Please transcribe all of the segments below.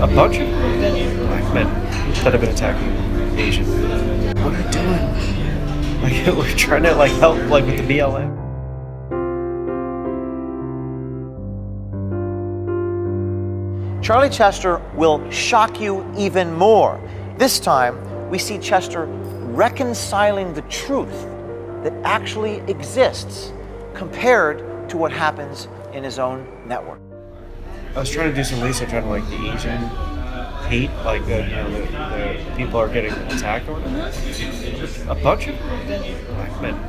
a bunch of black men that have been attacking Asians. What are you doing? Like, we're trying to help with the BLM. Charlie Chester will shock you even more. This time, we see Chester reconciling the truth that actually exists compared to what happens in his own network. I was trying to do some research on the Asian hate, the people are getting attacked or whatever. A bunch of black men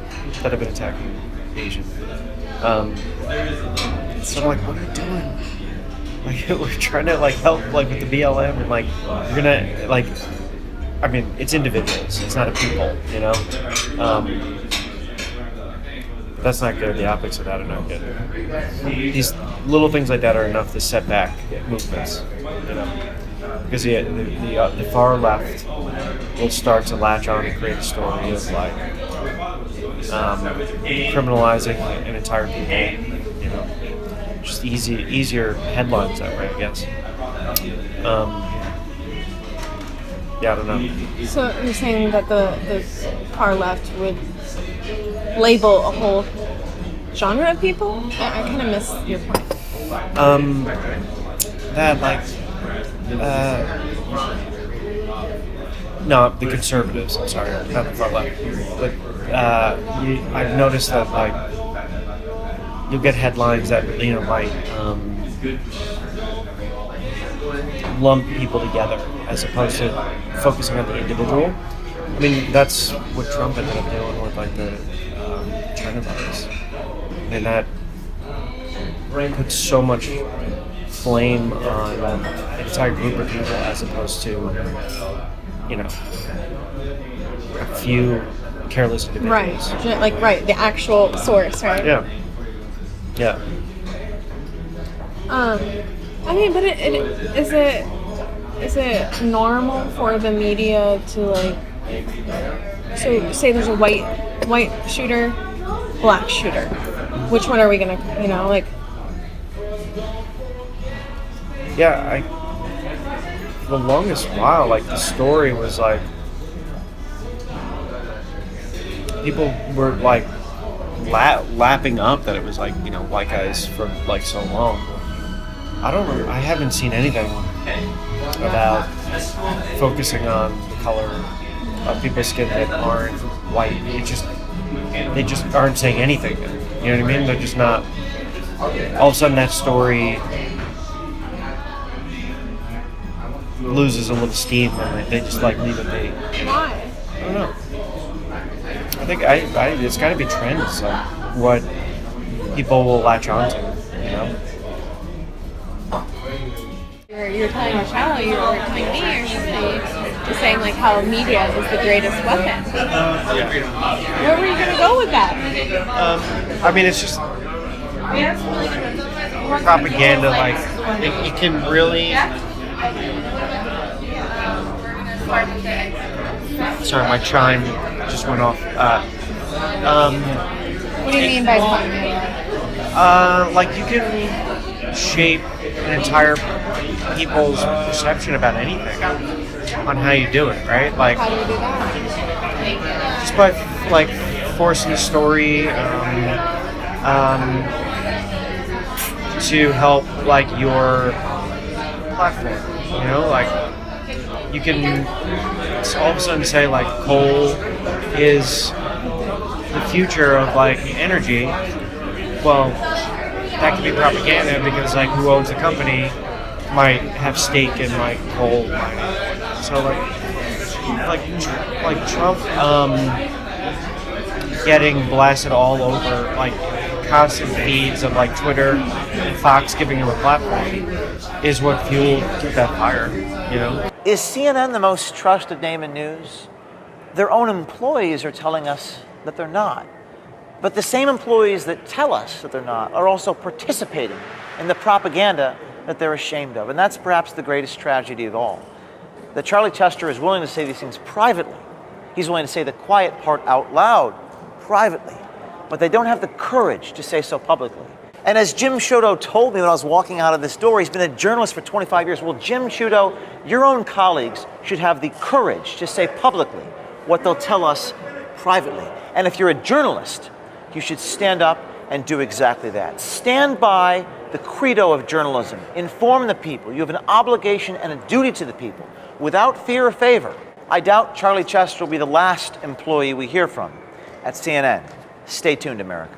that have been attacking Asians. So I'm like, what are you doing? We're trying to help with the BLM, and we're gonna it's individuals, it's not a people, but that's not good. The optics of that are not good. These little things like that are enough to set back movements, because the far left will start to latch on and create a story of criminalizing an entire people, just easier headlines that way, I guess. Yeah, I don't know. So you're saying that the far left would label a whole genre of people? I kind of missed your point. No, the conservatives. I'm sorry, not the far left. But I've noticed that you'll get headlines that might lump people together as opposed to focusing on the individual. I mean, that's what Trump ended up doing with the China virus, and that puts so much flame on an entire group of people as opposed to a few careless individuals. Right, the actual source, right? Yeah. But is it normal for the media to so say there's a white shooter, black shooter, which one are we gonna Yeah, for the longest while the story was people were lapping up that it was white guys for so long. I haven't seen anything about focusing on the color of people's skin that aren't white. They just aren't saying anything. You know what I mean? They're just not. All of a sudden, that story loses a little steam, and they just leave it be. Why? I don't know. I think it's got to be trends, what people will latch onto, You're telling Michelle, you were telling me, you're just saying how media is the greatest weapon. Where were you going to go with that? It's just propaganda. You can really. Sorry, my chime just went off. What do you mean by propaganda? You can shape an entire people's perception about anything on how you do it, right? How do you do that? Just by forcing a story to help your platform. You can all of a sudden say coal is the future of energy. Well, that can be propaganda because who owns the company might have stake in coal mining. So Trump getting blasted all over constant feeds of Twitter and Fox giving him a platform is what fueled that fire, Is CNN the most trusted name in news? Their own employees are telling us that they're not. But the same employees that tell us that they're not are also participating in the propaganda that they're ashamed of. And that's perhaps the greatest tragedy of all. That Charlie Chester is willing to say these things privately. He's willing to say the quiet part out loud, privately. But they don't have the courage to say so publicly. And as Jim Sciutto told me when I was walking out of this door, he's been a journalist for 25 years. Well, Jim Sciutto, your own colleagues should have the courage to say publicly what they'll tell us privately. And if you're a journalist, you should stand up and do exactly that. Stand by the credo of journalism. Inform the people. You have an obligation and a duty to the people without fear or favor. I doubt Charlie Chester will be the last employee we hear from at CNN. Stay tuned, America.